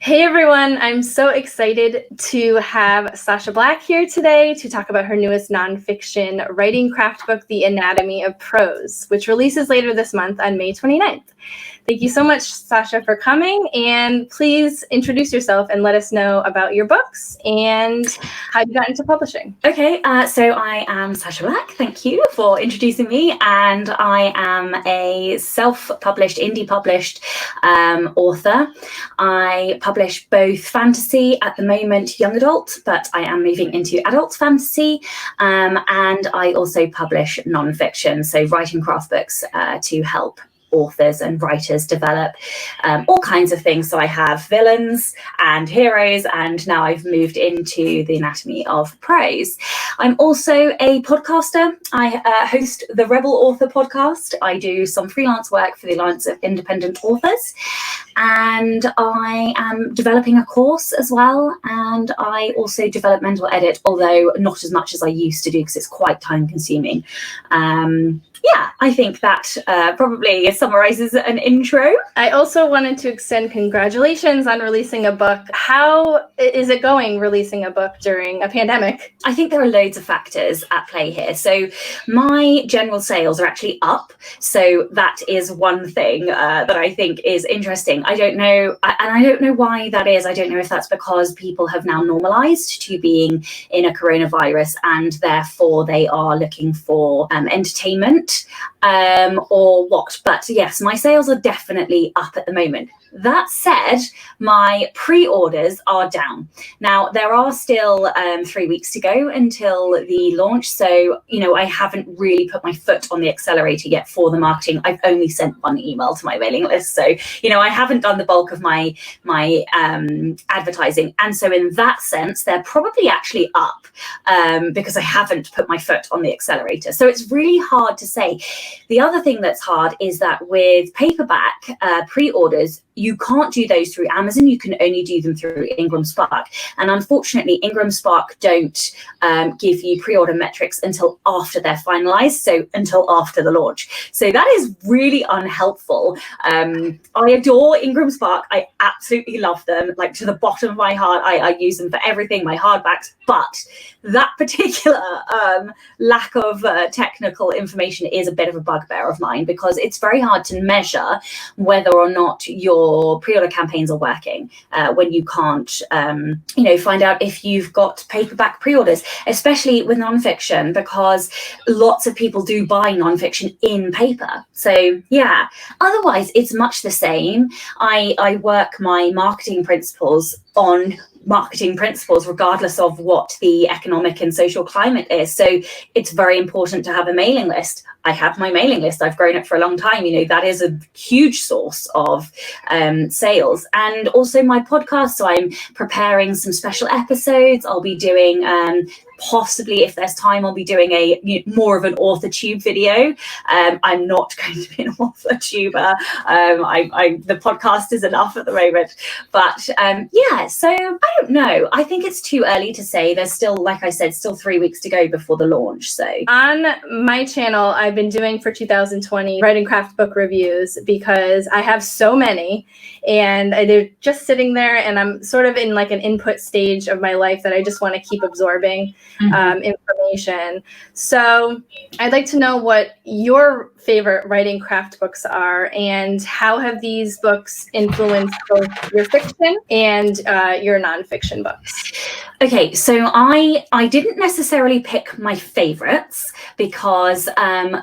Hey everyone, I'm so excited to have Sacha Black here today to talk about her newest nonfiction writing craft book, The Anatomy of Prose, which releases later this month on May 29th. Thank you so much, Sacha, for coming, and please introduce yourself and let us know about your books and how you got into publishing. Okay, so I am Sacha Black. Thank you for introducing me, and I am a self-published, indie-published author. I publish both fantasy at the moment, young adult, but I am moving into adult fantasy, and I also publish nonfiction, so writing craft books to help authors and writers develop all kinds of things. So I have villains and heroes, and now I've moved into the Anatomy of Prose. I'm also a podcaster. I host the Rebel Author podcast. I do some freelance work for the Alliance of Independent Authors, and I am developing a course as well, and I also developmental edit, although not as much as I used to do because it's quite time consuming. Yeah, I think that probably summarizes an intro. I also wanted to extend congratulations on releasing a book. How is it going releasing a book during a pandemic? I think there are loads of factors at play here. So my general sales are actually up. So that is one thing that I think is interesting. I don't know, and I don't know why that is. I don't know if that's because people have now normalized to being in a coronavirus and therefore they are looking for entertainment or what. But yes, my sales are definitely up at the moment. That said, my pre-orders are down. Now, there are still 3 weeks to go until the launch. So, I haven't really put my foot on the accelerator yet for the marketing. I've only sent one email to my mailing list. So, I haven't done the bulk of my advertising. And so in that sense, they're probably actually up because I haven't put my foot on the accelerator. So it's really hard to say. The other thing that's hard is that with paperback pre-orders, you can't do those through Amazon. You can only do them through Ingram Spark. And unfortunately, Ingram Spark don't give you pre-order metrics until after they're finalized, so until after the launch. So that is really unhelpful. I adore Ingram Spark. I absolutely love them, like to the bottom of my heart. I use them for everything, my hardbacks. But that particular lack of technical information is a bit of a bugbear of mine because it's very hard to measure whether or not your pre-order campaigns are working when you can't, find out if you've got paperback pre-orders, especially with nonfiction, because lots of people do buy nonfiction in paper. So yeah, otherwise it's much the same. I work my marketing principles on marketing principles regardless of what the economic and social climate is. So it's very important to have a mailing list. I have my mailing list. I've grown it for a long time. That is a huge source of sales. And also my podcast. So I'm preparing some special episodes. I'll be doing possibly, if there's time, I'll be doing a more of an author tube video. I'm not going to be an author tuber. The podcast is enough at the moment. But yeah, so I don't know. I think it's too early to say. There's still, like I said, still 3 weeks to go before the launch. So on my channel, I've been doing for 2020 writing craft book reviews because I have so many and they're just sitting there and I'm sort of in like an input stage of my life that I just want to keep absorbing information. So I'd like to know what your favorite writing craft books are and how have these books influenced both your fiction and your nonfiction books? Okay, so I didn't necessarily pick my favorites because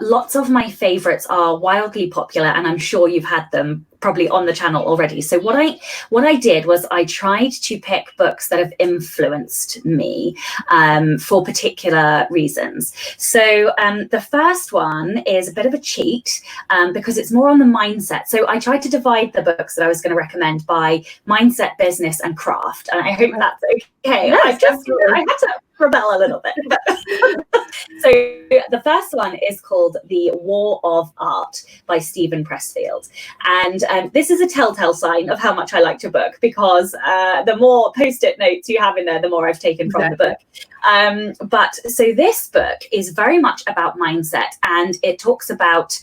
lots of my favorites are wildly popular and I'm sure you've had them probably on the channel already. So what I did was I tried to pick books that have influenced me for particular reasons. So the first one is a bit of a cheat because it's more on the mindset. So I tried to divide the books that I was going to recommend by mindset, business, and craft. And I hope that's okay. Yes, I had to rebel a little bit. So the first one is called The War of Art by Stephen Pressfield. And this is a telltale sign of how much I liked your book because the more post-it notes you have in there, the more I've taken from the book. But so this book is very much about mindset, and it talks about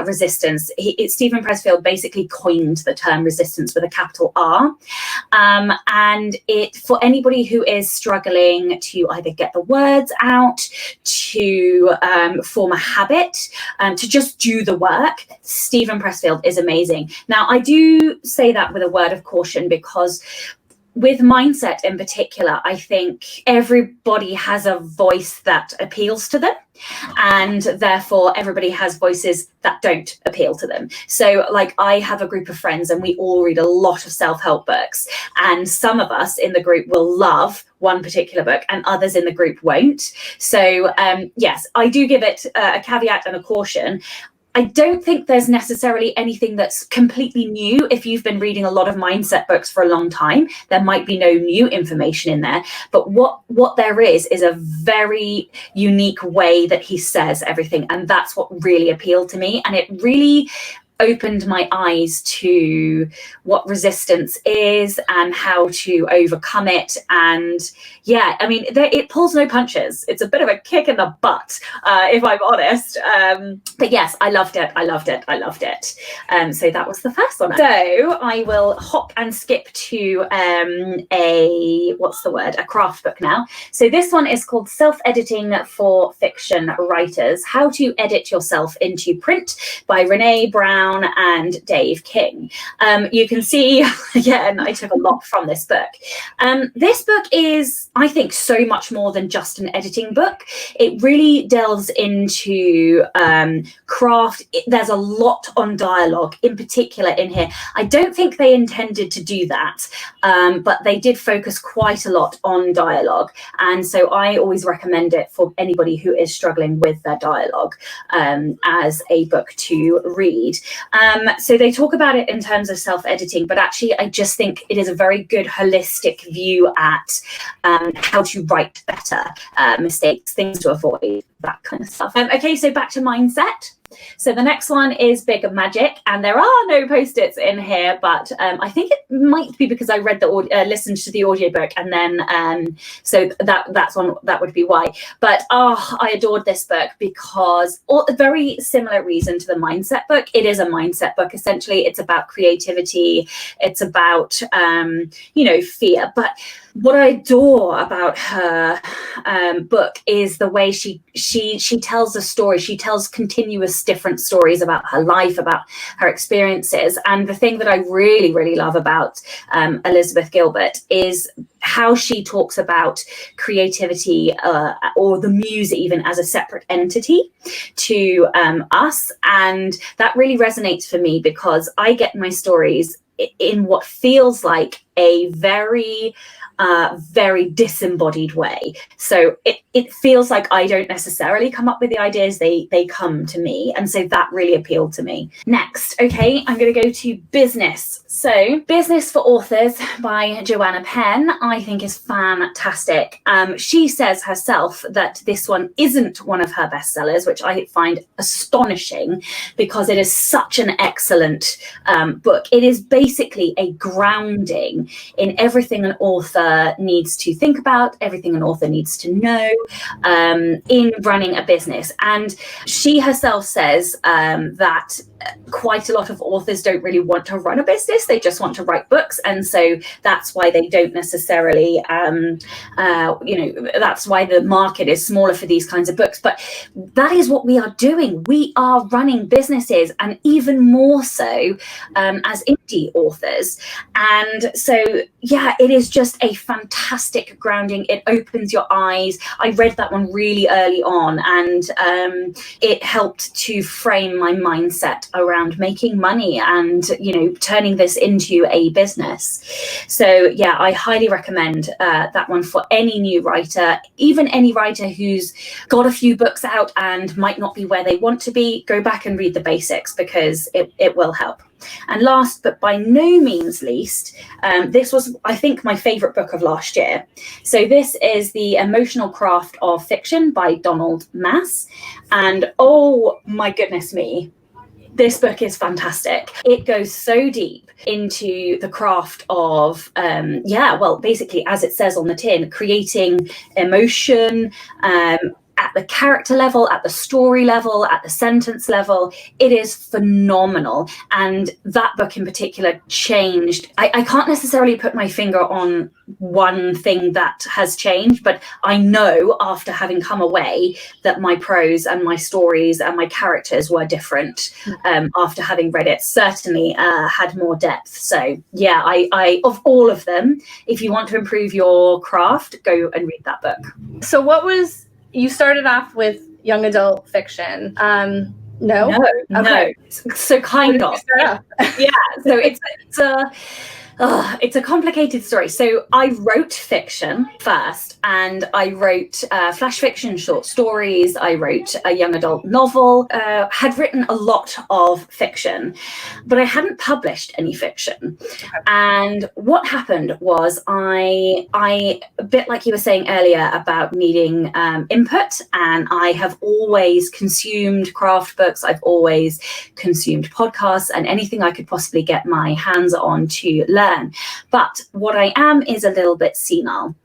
resistance. Stephen Pressfield basically coined the term resistance with a capital R. And it, for anybody who is struggling to either get the words out, to form a habit, to just do the work, Stephen Pressfield is amazing. Now, I do say that with a word of caution, because with mindset in particular, I think everybody has a voice that appeals to them, and therefore everybody has voices that don't appeal to them. So like, I have a group of friends and we all read a lot of self-help books, and some of us in the group will love one particular book and others in the group won't. So yes, I do give it a caveat and a caution. I don't think there's necessarily anything that's completely new. If you've been reading a lot of mindset books for a long time, there might be no new information in there. But what there is a very unique way that he says everything. And that's what really appealed to me. And it really opened my eyes to what resistance is and how to overcome it. And yeah, I mean, it pulls no punches. It's a bit of a kick in the butt, if I'm honest. But yes, I loved it. So that was the first one. So I will hop and skip to a craft book now. So this one is called Self-Editing for Fiction Writers: How to Edit Yourself into Print by Renee Brown and Dave King. You can see, again, I took a lot from this book. This book is, I think, so much more than just an editing book. It really delves into craft. There's a lot on dialogue in particular in here. I don't think they intended to do that, but they did focus quite a lot on dialogue. And so I always recommend it for anybody who is struggling with their dialogue as a book to read. So they talk about it in terms of self-editing, but actually I just think it is a very good holistic view at how to write better, mistakes, things to avoid, that kind of stuff. Okay, so back to mindset. So the next one is Big Magic, and there are no post-its in here, but I think it might be because I read listened to the audiobook, and then so that would be why. But I adored this book because a very similar reason to the mindset book. It is a mindset book. Essentially, it's about creativity. It's about fear. But what I adore about her book is the way she tells a story. She tells continuous different stories about her life, about her experiences. And the thing that I really, really love about Elizabeth Gilbert is how she talks about creativity or the muse even as a separate entity to us. And that really resonates for me because I get my stories in what feels like a very disembodied way. So it feels like I don't necessarily come up with the ideas, they come to me. And so that really appealed to me. Next, okay, I'm going to go to Business. So Business for Authors by Joanna Penn, I think is fantastic. She says herself that this one isn't one of her bestsellers, which I find astonishing because it is such an excellent book. It is basically a grounding in everything an author needs to think about, everything an author needs to know in running a business. And she herself says that quite a lot of authors don't really want to run a business, they just want to write books. And so that's why they don't necessarily, that's why the market is smaller for these kinds of books. But that is what we are doing. We are running businesses, and even more so as indie authors. And so, yeah, it is just a fantastic grounding. It opens your eyes. I read that one really early on, and it helped to frame my mindset around making money and, turning this into a business. So yeah, I highly recommend that one for any new writer, even any writer who's got a few books out and might not be where they want to be. Go back and read the basics because it will help. And last but by no means least, this was, I think, my favorite book of last year. So this is The Emotional Craft of Fiction by Donald Mass. And oh my goodness me, This book is fantastic. It goes so deep into the craft of, basically, as it says on the tin, creating emotion, at the character level, at the story level, at the sentence level. It is phenomenal. And that book in particular changed. I can't necessarily put my finger on one thing that has changed, but I know after having come away that my prose and my stories and my characters were different after having read it. Certainly had more depth. So yeah, I of all of them, if you want to improve your craft, go and read that book. So you started off with young adult fiction. No. So kind of. Yeah. So it's a complicated story. So I wrote fiction first, and I wrote flash fiction, short stories. I wrote a young adult novel, had written a lot of fiction, but I hadn't published any fiction. And what happened was I a bit like you were saying earlier about needing input, and I have always consumed craft books. I've always consumed podcasts and anything I could possibly get my hands on to learn. But what I am is a little bit senile.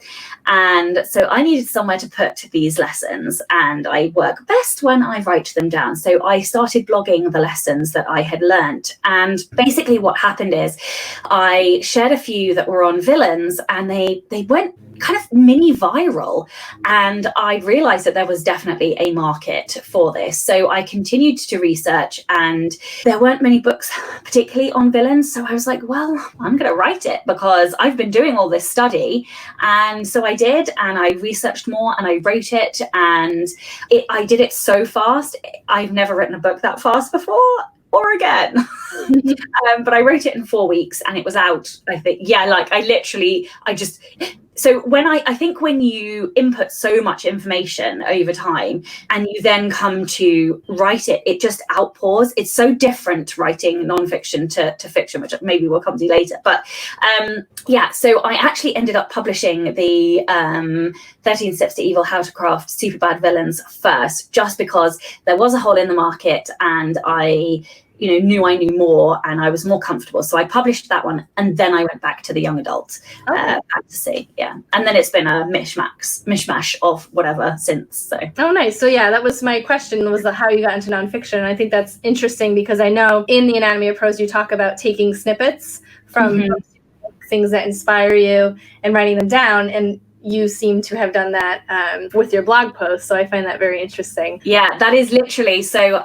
And so I needed somewhere to put these lessons, and I work best when I write them down. So I started blogging the lessons that I had learnt. And basically what happened is I shared a few that were on villains, and they went kind of mini viral, and I realized that there was definitely a market for this. So I continued to research, and there weren't many books particularly on villains. So I was like, well, I'm going to write it because I've been doing all this study. And so I did, and I researched more and I wrote it, and I did it so fast. I've never written a book that fast before or again. But I wrote it in 4 weeks, and it was out, I think. Yeah, like so I think when you input so much information over time and you then come to write it, it just outpours. It's so different writing nonfiction to fiction, which maybe we'll come to later. But so I actually ended up publishing the 13 Steps to Evil, How to Craft Super Bad Villains first, just because there was a hole in the market, and I knew I knew more, and I was more comfortable. So I published that one, and then I went back to the young adult fantasy. Yeah. And then it's been a mishmash of whatever since. So. Oh, nice. So yeah, that was my question, was how you got into nonfiction. And I think that's interesting because I know in the Anatomy of Prose, you talk about taking snippets from things that inspire you and writing them down. And you seem to have done that with your blog post. So I find that very interesting. Yeah, that is literally. So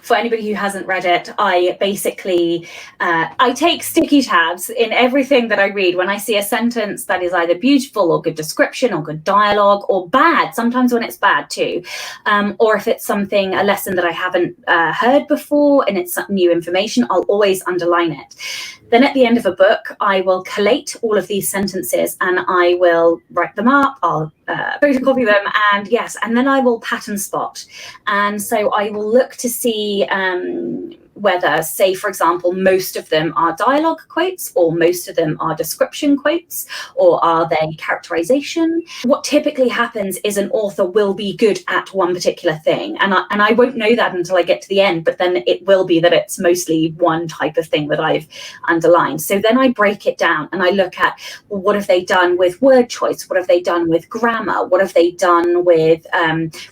for anybody who hasn't read it, I basically, I take sticky tabs in everything that I read. When I see a sentence that is either beautiful or good description or good dialogue or bad, sometimes when it's bad too, or if it's a lesson that I haven't heard before and it's new information, I'll always underline it. Then at the end of a book, I will collate all of these sentences and I will write them up. I'll photocopy them, and then I will pattern spot. And so I will look to see whether, say, for example, most of them are dialogue quotes, or most of them are description quotes, or are they characterization. What typically happens is an author will be good at one particular thing, and I won't know that until I get to the end, but then it will be that it's mostly one type of thing that I've underlined. So then I break it down and I look at, well, what have they done with word choice? What have they done with grammar? What have they done with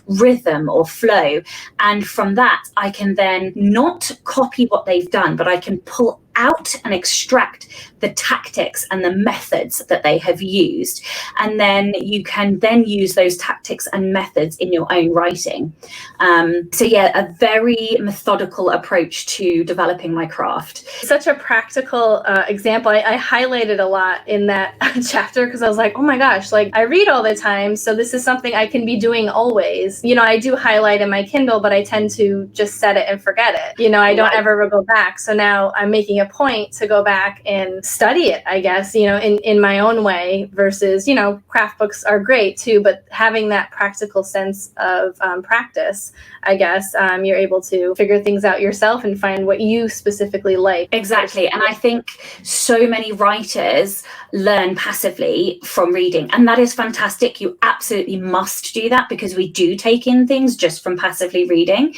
rhythm or flow? And from that, I can then not copy what they've done, but I can pull out and extract the tactics and the methods that they have used. And then you can then use those tactics and methods in your own writing. A very methodical approach to developing my craft. Such a practical example. I highlighted a lot in that chapter because I was like, oh my gosh, like I read all the time. So this is something I can be doing always. I do highlight in my Kindle, but I tend to just set it and forget it. I don't ever go back. So now I'm making a a point to go back and study it, I guess, in my own way versus, craft books are great too, but having that practical sense of practice, I guess, you're able to figure things out yourself and find what you specifically like. Exactly. And I think so many writers learn passively from reading, and that is fantastic. You absolutely must do that because we do take in things just from passively reading.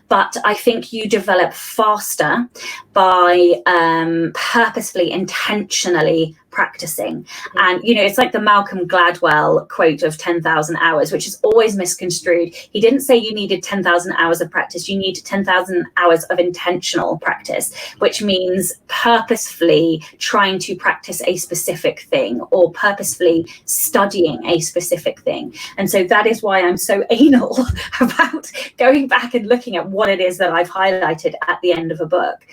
But I think you develop faster by purposefully, intentionally practicing. And it's like the Malcolm Gladwell quote of 10,000 hours, which is always misconstrued. He didn't say you needed 10,000 hours of practice. You need 10,000 hours of intentional practice, which means purposefully trying to practice a specific thing or purposefully studying a specific thing. And so that is why I'm so anal about going back and looking at what it is that I've highlighted at the end of a book.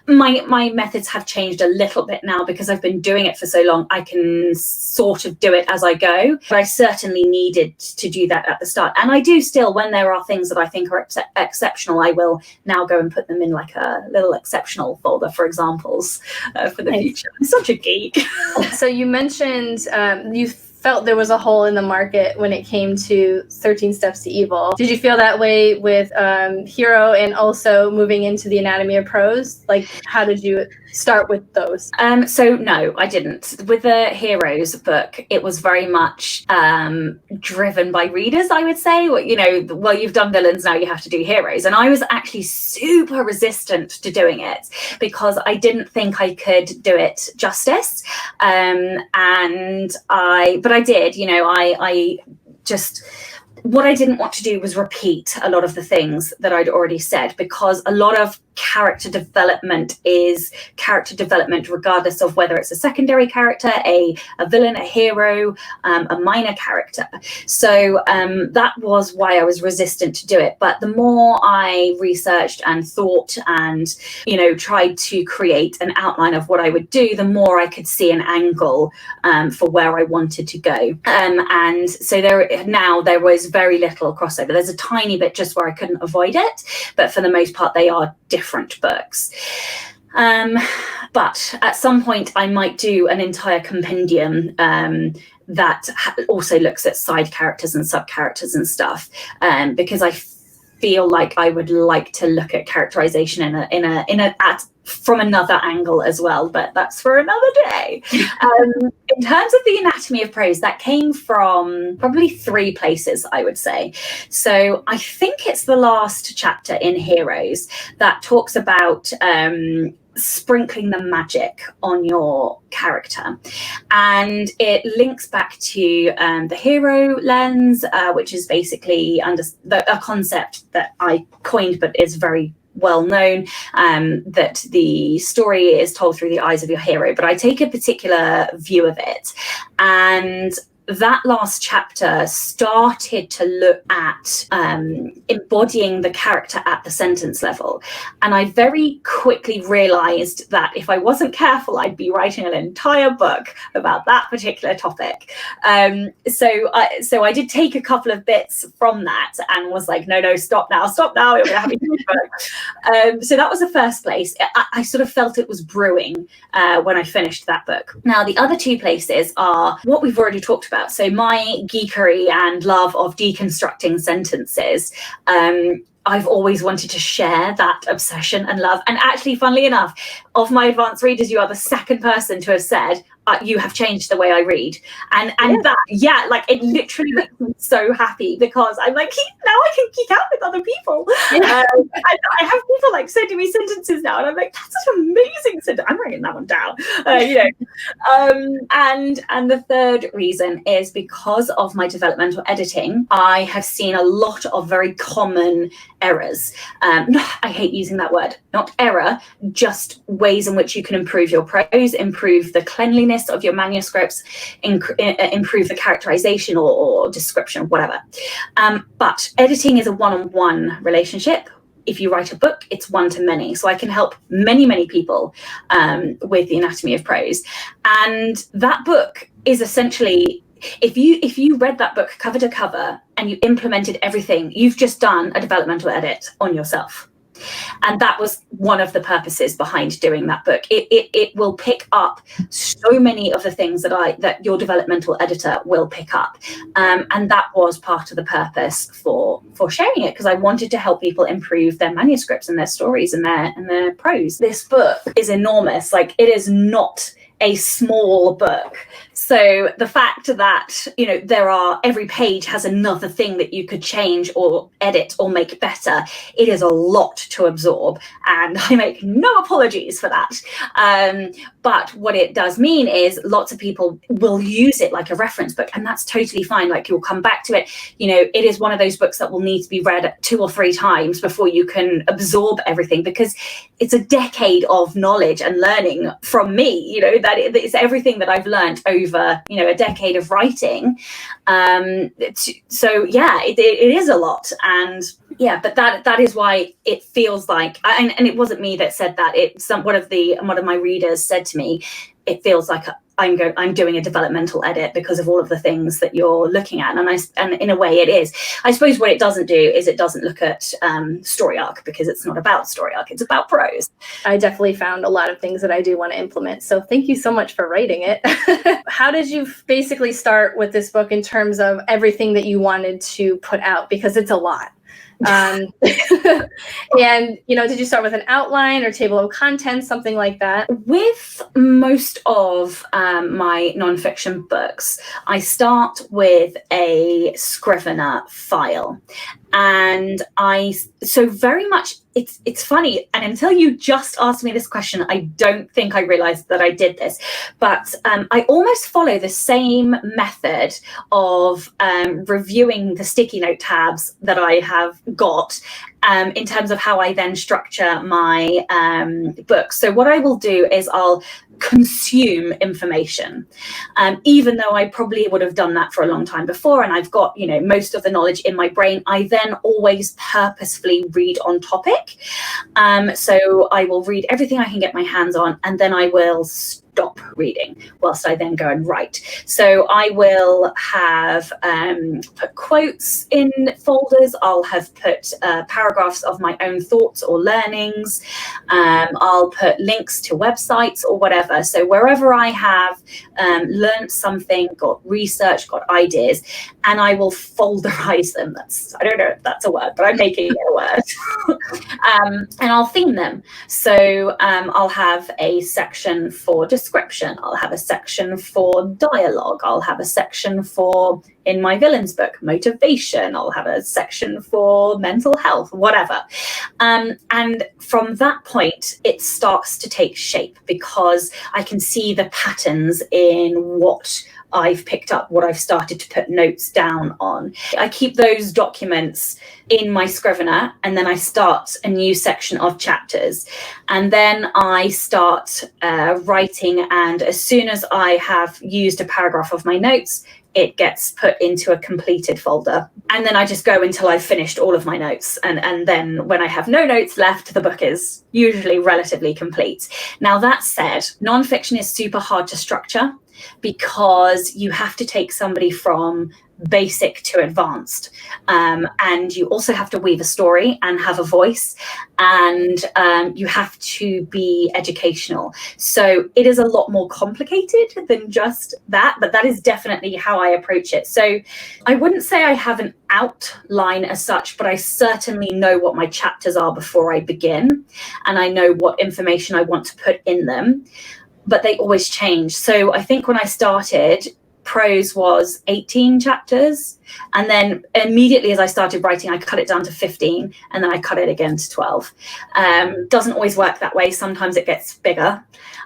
My methods have changed a little bit now because I've been doing it for so long. I can sort of do it as I go, but I certainly needed to do that at the start. And I do still, when there are things that I think are exceptional, I will now go and put them in like a little exceptional folder for examples for the future. I'm such a geek. So you mentioned you felt there was a hole in the market when it came to 13 Steps to Evil. Did you feel that way with Hero and also moving into the Anatomy of Prose? Like, how did you start with those? So no, I didn't. With the Heroes book, it was very much driven by readers, I would say. Well, you've done villains, now you have to do heroes. And I was actually super resistant to doing it because I didn't think I could do it justice. But I did, I just, what I didn't want to do was repeat a lot of the things that I'd already said, because a lot of character development is character development regardless of whether it's a secondary character, a villain, a hero, a minor character. So that was why I was resistant to do it. But the more I researched and thought and tried to create an outline of what I would do, the more I could see an angle for where I wanted to go. And so there was very little crossover. There's a tiny bit just where I couldn't avoid it, but for the most part they are different books. But at some point I might do an entire compendium that also looks at side characters and sub characters and stuff, because I feel like I would like to look at characterization from another angle as well, but that's for another day. In terms of the Anatomy of Prose, that came from probably 3 places, I would say. So I think it's the last chapter in Heroes that talks about sprinkling the magic on your character, and it links back to the hero lens, which is basically a concept that I coined but is very well known, that the story is told through the eyes of your hero, but I take a particular view of it. And that last chapter started to look at embodying the character at the sentence level. And I very quickly realized that if I wasn't careful, I'd be writing an entire book about that particular topic. So I did take a couple of bits from that and was like, no, stop now, you're going to have a huge book. So that was the first place. I sort of felt it was brewing when I finished that book. Now, the other 2 places are what we've already talked about. So my geekery and love of deconstructing sentences. I've always wanted to share that obsession and love. And actually, funnily enough, of my advanced readers, you are the second person to have said, you have changed the way I read. And that, it literally makes me so happy, because I'm like, now I can geek out with other people. I have people sending me sentences now, and I'm like, that's such an amazing sentence. I'm writing that one down. And the third reason is because of my developmental editing, I have seen a lot of very common errors. I hate using that word, not error, just ways in which you can improve your prose, improve the cleanliness of your manuscripts, improve the characterization or description, whatever. But editing is a one-on-one relationship. If you write a book, it's one-to-many. So I can help many, many people with the Anatomy of Prose. And that book is essentially, if you read that book cover to cover and you implemented everything, you've just done a developmental edit on yourself. And that was one of the purposes behind doing that book. It will pick up so many of the things that your developmental editor will pick up. And that was part of the purpose for sharing it, because I wanted to help people improve their manuscripts and their stories and their prose. This book is enormous. Like, it is not a small book. So the fact that, every page has another thing that you could change or edit or make better, it is a lot to absorb, and I make no apologies for that. But what it does mean is lots of people will use it like a reference book, and that's totally fine. Like, you'll come back to it. It is one of those books that will need to be read 2 or 3 times before you can absorb everything, because it's a decade of knowledge and learning from me, that it's everything that I've learned over, a decade of writing. So yeah, it is a lot. And yeah, but that is why it feels like, and it wasn't me that said that. One of my readers said to me, it feels like I'm doing a developmental edit because of all of the things that you're looking at. And in a way it is. I suppose what it doesn't do is it doesn't look at story arc, because it's not about story arc, it's about prose. I definitely found a lot of things that I do want to implement. So thank you so much for writing it. How did you basically start with this book in terms of everything that you wanted to put out? Because it's a lot. And did you start with an outline or table of contents, something like that? With most of my nonfiction books, I start with a Scrivener file. And so very much, it's funny, and until you just asked me this question, I don't think I realized that I did this, but I almost follow the same method of reviewing the sticky note tabs that I have got in terms of how I then structure my books. So what I will do is I'll consume information, even though I probably would have done that for a long time before, and I've got most of the knowledge in my brain. I then always purposefully read on topic, so I will read everything I can get my hands on, and then I will stop reading whilst I then go and write. So I will have put quotes in folders. I'll have put paragraphs of my own thoughts or learnings. I'll put links to websites or whatever. So wherever I have learned something, got research, got ideas, and I will folderize them. I don't know if that's a word, but I'm making it a word. And I'll theme them. So I'll have a section for description. I'll have a section for dialogue. I'll have a section for, in my villains book, motivation. I'll have a section for mental health, whatever. And from that point, it starts to take shape, because I can see the patterns in what I've picked up, what I've started to put notes down on. I keep those documents in my Scrivener, and then I start a new section of chapters, and then I start writing, and as soon as I have used a paragraph of my notes, it gets put into a completed folder, and then I just go until I've finished all of my notes, and then when I have no notes left, the book is usually relatively complete. Now, that said, nonfiction is super hard to structure, because you have to take somebody from basic to advanced, and you also have to weave a story and have a voice, and you have to be educational. So it is a lot more complicated than just that, but that is definitely how I approach it. So I wouldn't say I have an outline as such, but I certainly know what my chapters are before I begin, and I know what information I want to put in them, but they always change. So I think when I started, prose was 18 chapters, and then immediately as I started writing, I cut it down to 15, and then I cut it again to 12. Doesn't always work that way. Sometimes it gets bigger,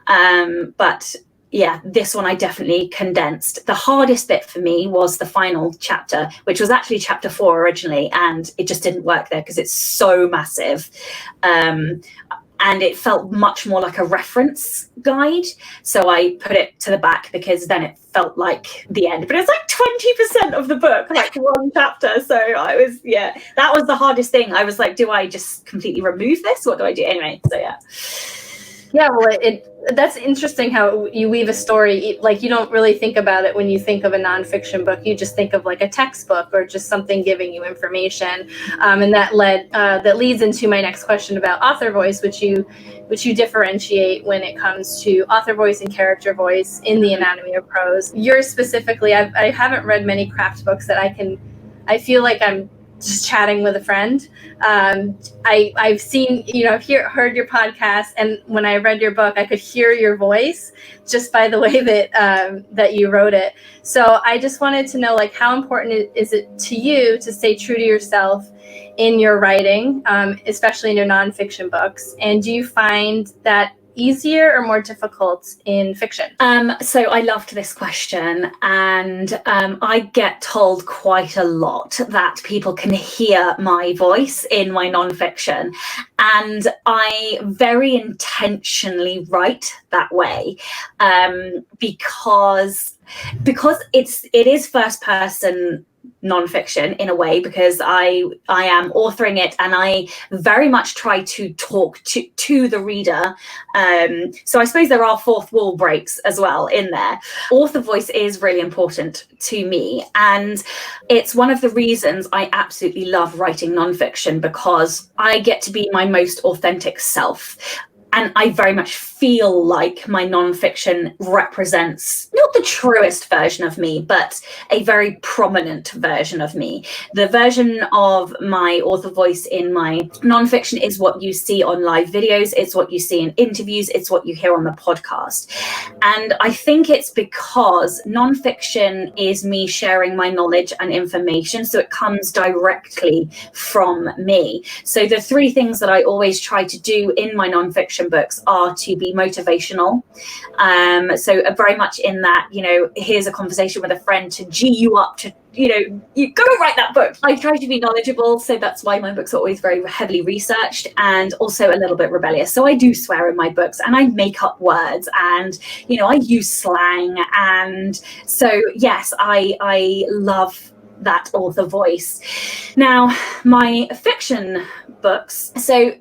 but yeah, this one I definitely condensed. The hardest bit for me was the final chapter, which was actually chapter 4 originally, and it just didn't work there because it's so massive. And it felt much more like a reference guide. So I put it to the back, because then it felt like the end. But it's like 20% of the book, like one chapter. So that was the hardest thing. I was like, do I just completely remove this? What do I do? Anyway, so yeah. Yeah, well, that's interesting how you weave a story. Like, you don't really think about it when you think of a nonfiction book. You just think of like a textbook or just something giving you information. And that leads into my next question about author voice, which you differentiate when it comes to author voice and character voice in the Anatomy of Prose. Yours specifically, I haven't read many craft books that I feel like I'm just chatting with a friend. I've seen, heard your podcast, and when I read your book, I could hear your voice just by the way that you wrote it. So I just wanted to know, like, how important is it to you to stay true to yourself in your writing, especially in your nonfiction books? And do you find that easier or more difficult in fiction? So I loved this question, and I get told quite a lot that people can hear my voice in my nonfiction, and I very intentionally write that way, because it is first person nonfiction in a way, because I am authoring it, and I very much try to talk to the reader. So I suppose there are fourth wall breaks as well in there. Author voice is really important to me, and it's one of the reasons I absolutely love writing nonfiction, because I get to be my most authentic self. And I very much feel like my nonfiction represents not the truest version of me, but a very prominent version of me. The version of my author voice in my nonfiction is what you see on live videos, it's what you see in interviews, it's what you hear on the podcast. And I think it's because nonfiction is me sharing my knowledge and information, so it comes directly from me. So the three things that I always try to do in my nonfiction books are to be motivational. So very much in that, here's a conversation with a friend to G you up to, you go write that book. I try to be knowledgeable, so that's why my books are always very heavily researched, and also a little bit rebellious. So I do swear in my books, and I make up words, and I use slang, and so yes, I love that author voice. Now, my fiction books, so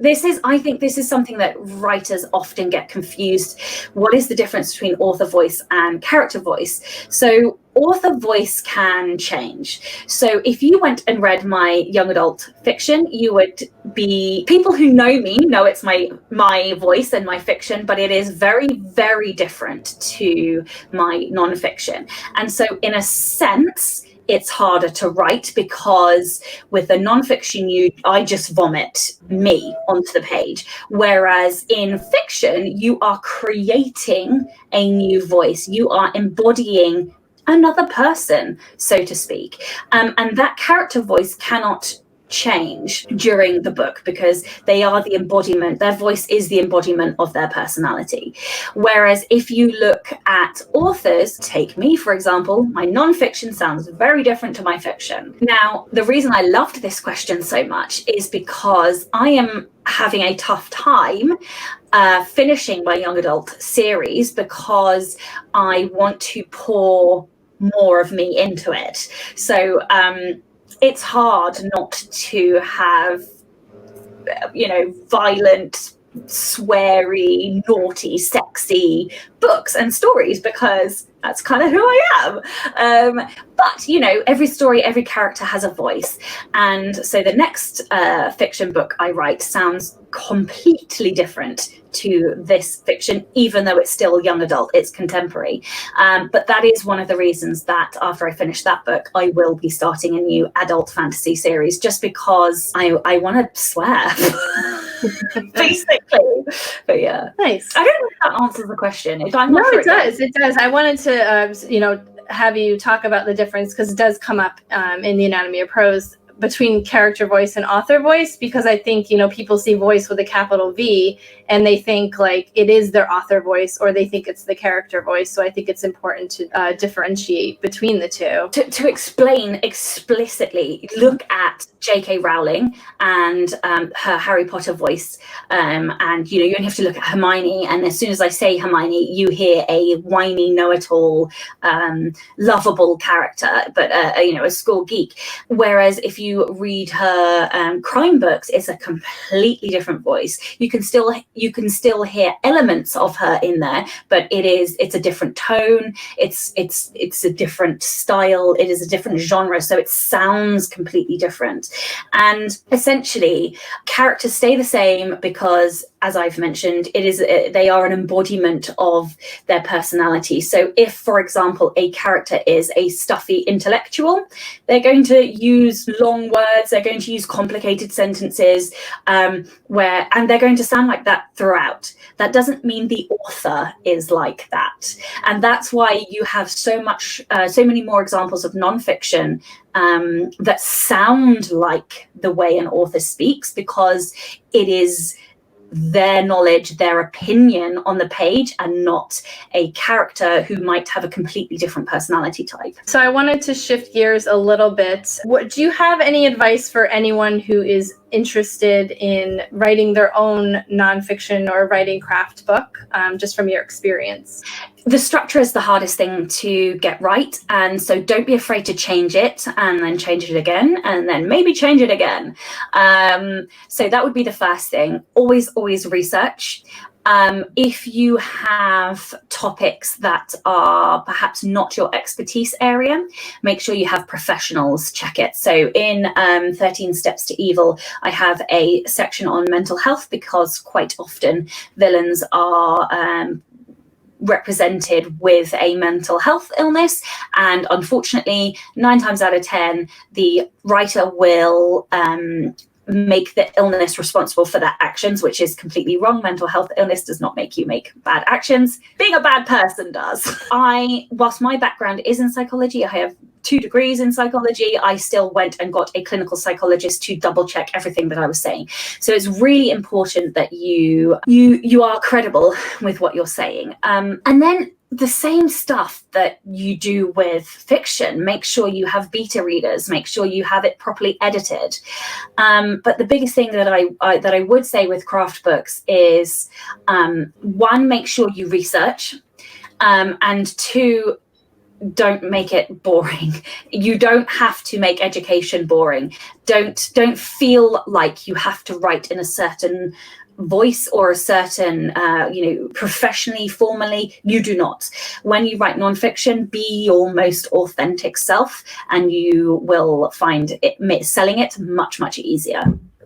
I think this is something that writers often get confused. What is the difference between author voice and character voice? So author voice can change. So if you went and read my young adult fiction, people who know me know it's my voice and my fiction, but it is very, very different to my nonfiction. And so in a sense, it's harder to write, because with the nonfiction, I just vomit me onto the page. Whereas in fiction, you are creating a new voice. You are embodying another person, so to speak. And that character voice cannot change during the book, because they are the embodiment, their voice is the embodiment of their personality. Whereas if you look at authors, take me for example, my nonfiction sounds very different to my fiction. Now, the reason I loved this question so much is because I am having a tough time finishing my young adult series, because I want to pour more of me into it. So it's hard not to have, violent, sweary, naughty, sexy books and stories, because that's kind of who I am. But, every story, every character has a voice. And so the next fiction book I write sounds completely different to this fiction, even though it's still young adult, it's contemporary. But that is one of the reasons that after I finish that book, I will be starting a new adult fantasy series, just because I want to swear. Basically. But yeah. Nice. I don't know if that answers the question. It does. I wanted to have you talk about the difference, because it does come up in the Anatomy of Prose, between character voice and author voice, because I think, people see voice with a capital V and they think like it is their author voice, or they think it's the character voice. So I think it's important to differentiate between the two. To explain explicitly, look at J.K. Rowling and her Harry Potter voice, and you only have to look at Hermione, and as soon as I say Hermione, you hear a whiny, know-it-all, lovable character, but a school geek. Whereas if you you read her crime books, it's a completely different voice. You can still hear elements of her in there, but it's a different tone. It's a different style. It is a different genre, so it sounds completely different. And essentially, characters stay the same because, as I've mentioned, they are an embodiment of their personality. So if, for example, a character is a stuffy intellectual, they're going to use long words, they're going to use complicated sentences, and they're going to sound like that throughout. That doesn't mean the author is like that. And that's why you have so many more examples of nonfiction that sound like the way an author speaks, because it is their knowledge, their opinion on the page, and not a character who might have a completely different personality type. So I wanted to shift gears a little bit. Do you have any advice for anyone who is interested in writing their own nonfiction or writing craft book, just from your experience? The structure is the hardest thing to get right, and so don't be afraid to change it and then change it again and then maybe change it again. So that would be the first thing. Always research. If you have topics that are perhaps not your expertise area, make sure you have professionals check it. So in 13 Steps to Evil, I have a section on mental health, because quite often villains are represented with a mental health illness, and unfortunately 9 times out of 10 the writer will make the illness responsible for their actions, which is completely wrong. Mental health illness does not make you make bad actions. Being a bad person does. Whilst my background is in psychology, I have 2 degrees in psychology, I still went and got a clinical psychologist to double check everything that I was saying. So it's really important that you are credible with what you're saying. And then the same stuff that you do with fiction, make sure you have beta readers, make sure you have it properly edited. But the biggest thing that I would say with craft books is, 1, make sure you research, and 2, don't make it boring. You don't have to make education boring. Don't feel like you have to write in a certain voice or a certain professionally, formally. You do not. When you write nonfiction, be your most authentic self, and you will find selling it much easier.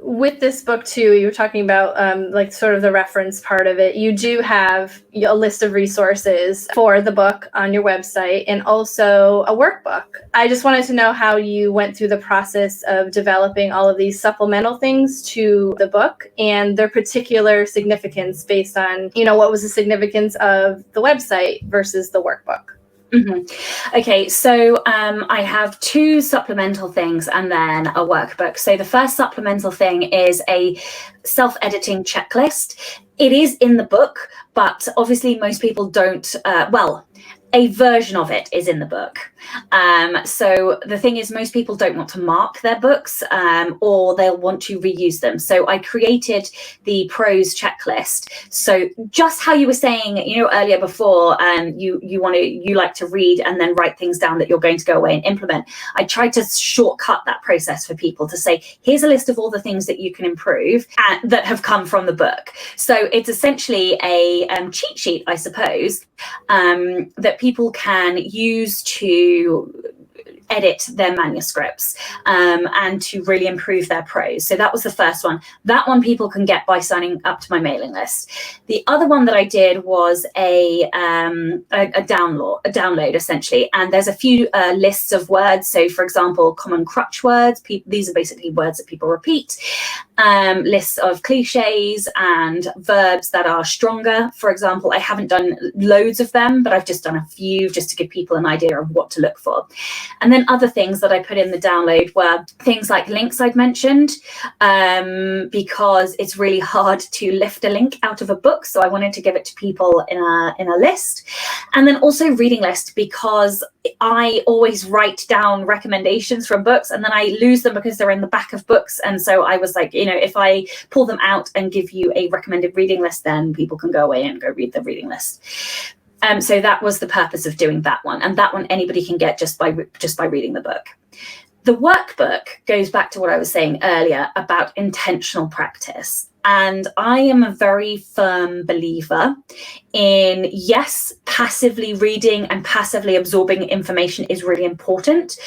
With this book too, you were talking about like sort of the reference part of it. You do have a list of resources for the book on your website, and also a workbook. I just wanted to know how you went through the process of developing all of these supplemental things to the book, and their particular significance based on, what was the significance of the website versus the workbook. Mm-hmm. Okay, so I have 2 supplemental things and then a workbook. So the first supplemental thing is a self-editing checklist. It is in the book, but obviously most people don't, a version of it is in the book. So the thing is, most people don't want to mark their books, or they'll want to reuse them. So I created the prose checklist. So just how you were saying, earlier before, you like to read and then write things down that you're going to go away and implement. I tried to shortcut that process for people to say, here's a list of all the things that you can improve that have come from the book. So it's essentially a cheat sheet, I suppose, that people can use to edit their manuscripts and to really improve their prose. So that was the first one. That one people can get by signing up to my mailing list. The other one that I did was a download essentially, and there's a few lists of words. So for example, common crutch words, these are basically words that people repeat. Lists of cliches and verbs that are stronger. For example, I haven't done loads of them, but I've just done a few just to give people an idea of what to look for. And then other things that I put in the download were things like links I'd mentioned, because it's really hard to lift a link out of a book. So I wanted to give it to people in a list. And then also reading list, because I always write down recommendations from books and then I lose them because they're in the back of books. And so I was like, if I pull them out and give you a recommended reading list, then people can go away and go read the reading list. So that was the purpose of doing that one. And that one anybody can get just by reading the book. The workbook goes back to what I was saying earlier about intentional practice. And I am a very firm believer in, yes, passively reading and passively absorbing information is really important,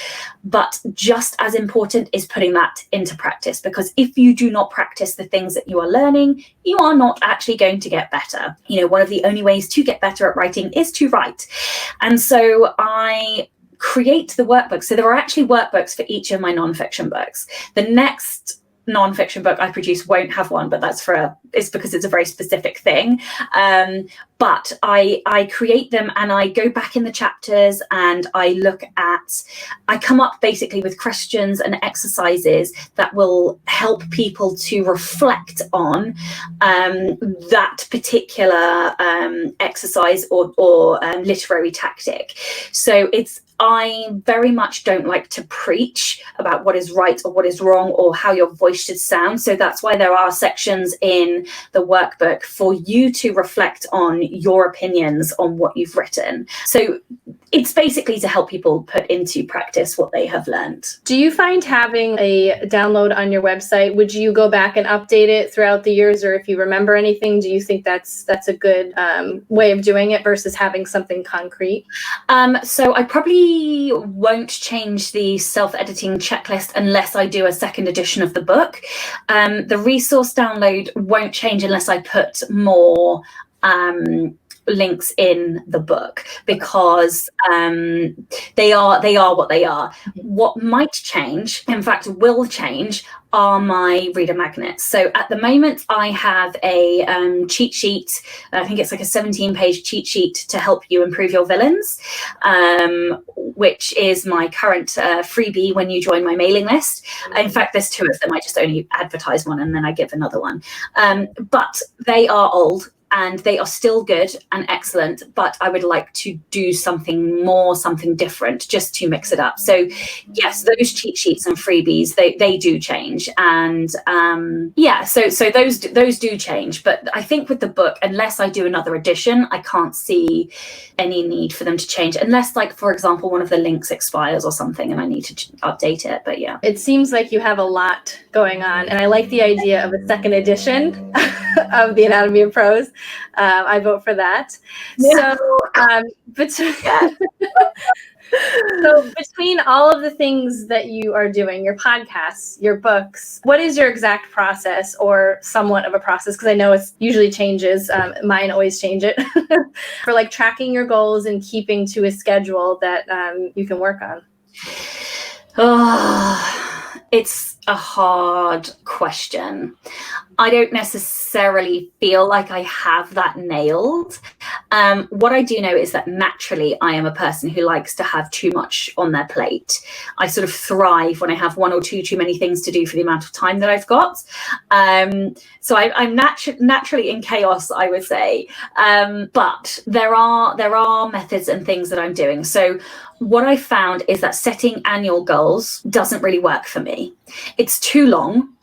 but just as important is putting that into practice, because if you do not practice the things that you are learning, you are not actually going to get better. You know, one of the only ways to get better at writing is to write. And so I create the workbook. So there are actually workbooks for each of my nonfiction books. The next nonfiction book I produce won't have one, but it's because it's a very specific thing. But I create them and I go back in the chapters and I come up basically with questions and exercises that will help people to reflect on that particular exercise or literary tactic. So I very much don't like to preach about what is right or what is wrong or how your voice should sound. So that's why there are sections in the workbook for you to reflect on your opinions on what you've written. So it's basically to help people put into practice what they have learned. Do you find having a download on your website, would you go back and update it throughout the years, or if you remember anything, do you think that's a good way of doing it versus having something concrete? So I probably won't change the self-editing checklist unless I do a second edition of the book. The resource download won't change unless I put more links in the book, because they are what they are. What might change, in fact will change, are my reader magnets. So at the moment I have a cheat sheet. I think it's like a 17-page cheat sheet to help you improve your villains, which is my current freebie when you join my mailing list. In fact, there's two of them. I just only advertise one and then I give another one. But they are old and they are still good and excellent, but I would like to do something different, just to mix it up. So yes, those cheat sheets and freebies, they do change. And so those do change. But I think with the book, unless I do another edition, I can't see any need for them to change, unless, like, for example, one of the links expires or something and I need to update it. But yeah. It seems like you have a lot going on, and I like the idea of a second edition of the Anatomy of Prose. I vote for that. Yeah. So between all of the things that you are doing, your podcasts, your books, what is your exact process, or somewhat of a process? Because I know it usually changes. Mine always change it for like tracking your goals and keeping to a schedule that you can work on. Oh, it's a hard question. I don't necessarily feel like I have that nailed. What I do know is that naturally I am a person who likes to have too much on their plate. I sort of thrive when I have one or two too many things to do for the amount of time that I've got. So I'm naturally in chaos, I would say. But there are methods and things that I'm doing. So what I found is that setting annual goals doesn't really work for me. It's too long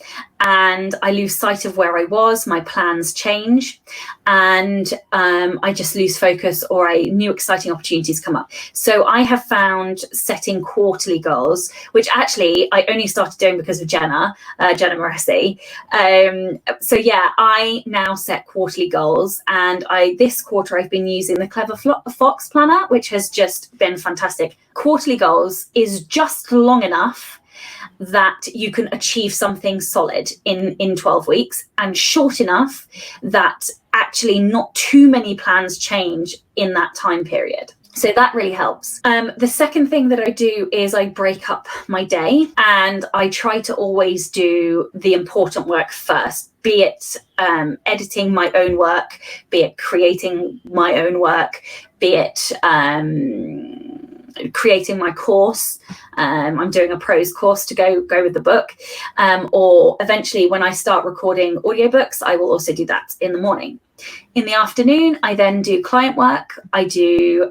and I lose sight of where I was, my plans change, and I just lose focus, or new exciting opportunities come up. So I have found setting quarterly goals, which actually I only started doing because of Jenna Moresi. So yeah, I now set quarterly goals, and this quarter I've been using the Clever Fox planner, which has just been fantastic. Quarterly goals is just long enough that you can achieve something solid in 12 weeks, and short enough that actually not too many plans change in that time period. So that really helps. The second thing that I do is I break up my day, and I try to always do the important work first, be it editing my own work, be it creating my own work, be it creating my course. I'm doing a prose course to go with the book, or eventually when I start recording audiobooks, I will also do that in the morning. In the afternoon, I then do client work, I do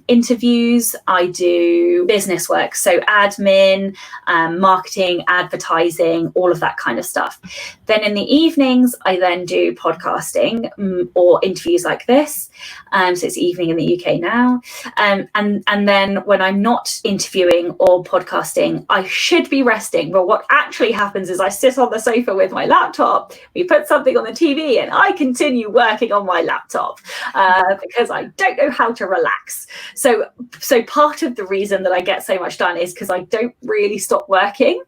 interviews, I do business work, so admin, marketing, advertising, all of that kind of stuff. Then in the evenings, I then do podcasting or interviews like this. So it's evening in the UK now. And then when I'm not interviewing or podcasting, I should be resting. But what actually happens is I sit on the sofa with my laptop, we put something on the TV, and I continue working on my laptop because I don't know how to relax. So part of the reason that I get so much done is because I don't really stop working.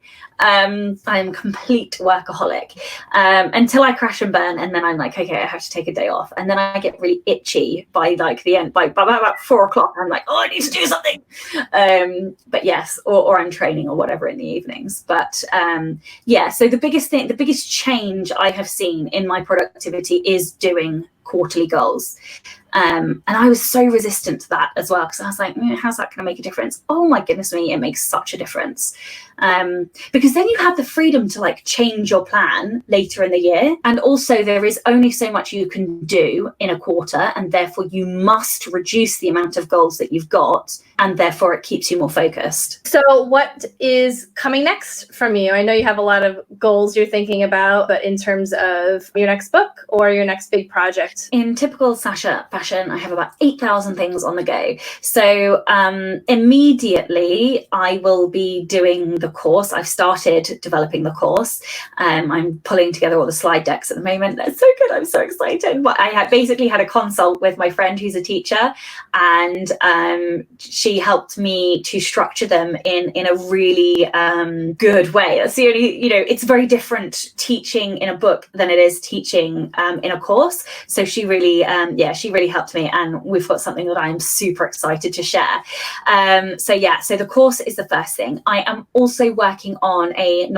I'm a complete workaholic until I crash and burn, and then I'm like, okay, I have to take a day off, and then I get really itchy by like the end, by about 4 o'clock. I'm like, oh, I need to do something. But yes, or I'm training or whatever in the evenings. But yeah, so the biggest change I have seen in my productivity is doing quarterly goals. And I was so resistant to that as well, because I was like, how's that going to make a difference? Oh my goodness me, it makes such a difference. Because then you have the freedom to like change your plan later in the year. And also there is only so much you can do in a quarter, and therefore you must reduce the amount of goals that you've got, and therefore it keeps you more focused. So what is coming next from you? I know you have a lot of goals you're thinking about, but in terms of your next book or your next big project? In typical Sacha fashion, I have about 8,000 things on the go. So immediately I will be doing the course. I've started developing the course. I'm pulling together all the slide decks at the moment. That's so good. I'm so excited. But I basically had a consult with my friend who's a teacher, and she helped me to structure them in a really good way. That's the only, it's very different teaching in a book than it is teaching in a course. So she really helped me, and we've got something that I'm super excited to share. So the course is the first thing. I am also working on a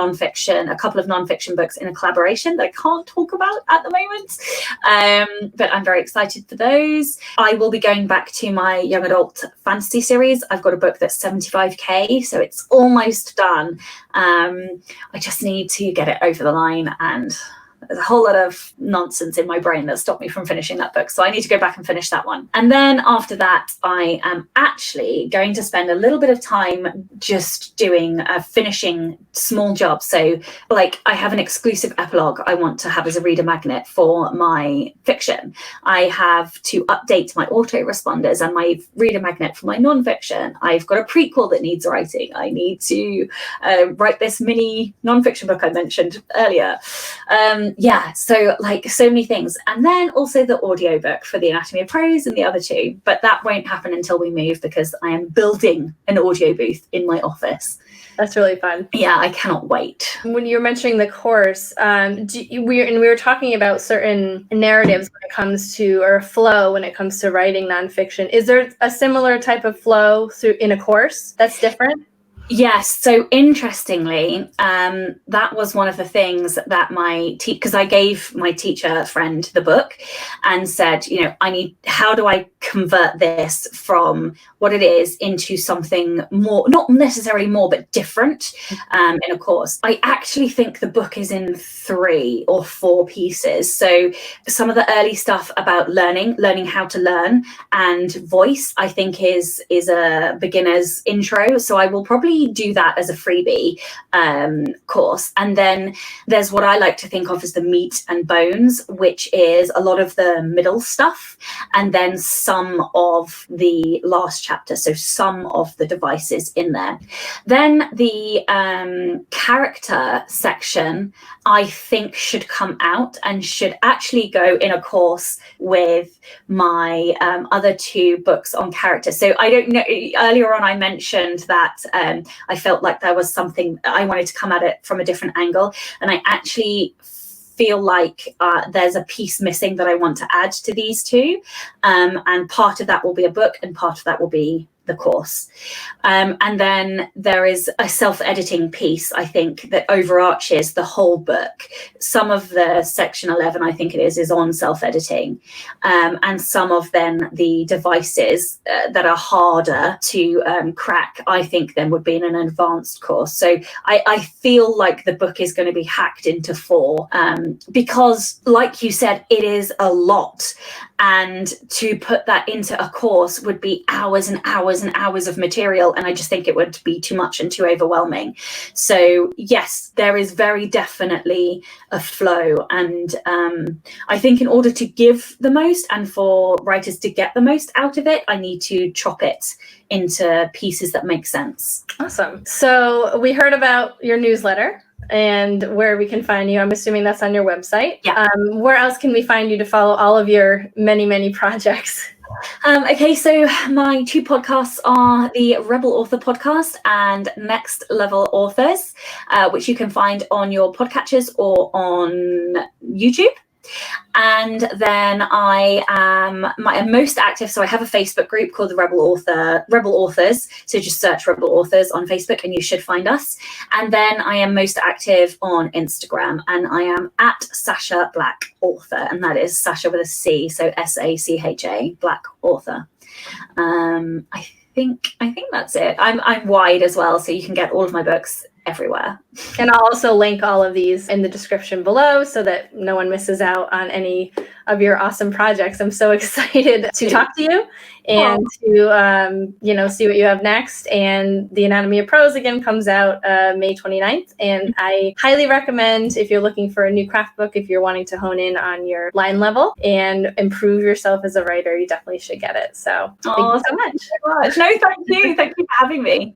couple of nonfiction books in a collaboration that I can't talk about at the moment, but I'm very excited for those. I will be going back to my young adult fantasy series. I've got a book that's 75k, so it's almost done. I just need to get it over the line, and there's a whole lot of nonsense in my brain that stopped me from finishing that book. So I need to go back and finish that one. And then after that, I am actually going to spend a little bit of time just doing finishing small jobs. So like I have an exclusive epilogue I want to have as a reader magnet for my fiction. I have to update my autoresponders and my reader magnet for my nonfiction. I've got a prequel that needs writing. I need to write this mini nonfiction book I mentioned earlier. So like so many things. And then also the audiobook for the Anatomy of Prose and the other two, but that won't happen until we move, because I am building an audio booth in my office. That's really fun. Yeah, I cannot wait. When you were mentioning the course, we were talking about certain narratives when it comes to, or flow when it comes to writing nonfiction. Is there a similar type of flow in a course that's different? Yes. So interestingly, that was one of the things that because I gave my teacher friend the book and said, how do I convert this from what it is into something more, not necessarily more, but different in a course. I actually think the book is in 3 or 4 pieces. So some of the early stuff about learning how to learn and voice, I think is a beginner's intro. So I will probably do that as a freebie course. And then there's what I like to think of as the meat and bones, which is a lot of the middle stuff, and then some of the last chapter, so some of the devices in there. Then the character section, I think, should come out and should actually go in a course with my other 2 books on character. So I don't know, earlier on I mentioned that I felt like there was something, I wanted to come at it from a different angle, and I actually feel like there's a piece missing that I want to add to these 2, and part of that will be a book and part of that will be the course. And then there is a self-editing piece, I think, that overarches the whole book. Some of the section 11, I think it is on self-editing, and some of then the devices that are harder to crack, I think, then would be in an advanced course. So I feel like the book is going to be hacked into 4, because, like you said, it is a lot. And to put that into a course would be hours and hours and hours of material. And I just think it would be too much and too overwhelming. So yes, there is very definitely a flow. And I think in order to give the most and for writers to get the most out of it, I need to chop it into pieces that make sense. Awesome. So we heard about your newsletter and where we can find you. I'm assuming that's on your website. Yeah. Where else can we find you to follow all of your many, many projects? Okay, so my 2 podcasts are the Rebel Author podcast and Next Level Authors, which you can find on your podcatchers or on YouTube. And then I am most active. So I have a Facebook group called the Rebel Authors. So just search Rebel Authors on Facebook and you should find us. And then I am most active on Instagram, and I am at Sacha Black Author, and that is Sacha with a C, so SACHA Black Author. I think that's it. I'm wide as well, so you can get all of my books everywhere. And I'll also link all of these in the description below so that no one misses out on any of your awesome projects. I'm so excited to talk to you and to see what you have next. And the Anatomy of Prose again comes out May 29th. And I highly recommend, if you're looking for a new craft book, if you're wanting to hone in on your line level and improve yourself as a writer, you definitely should get it. So thank you so much. No, thank you. Thank you for having me.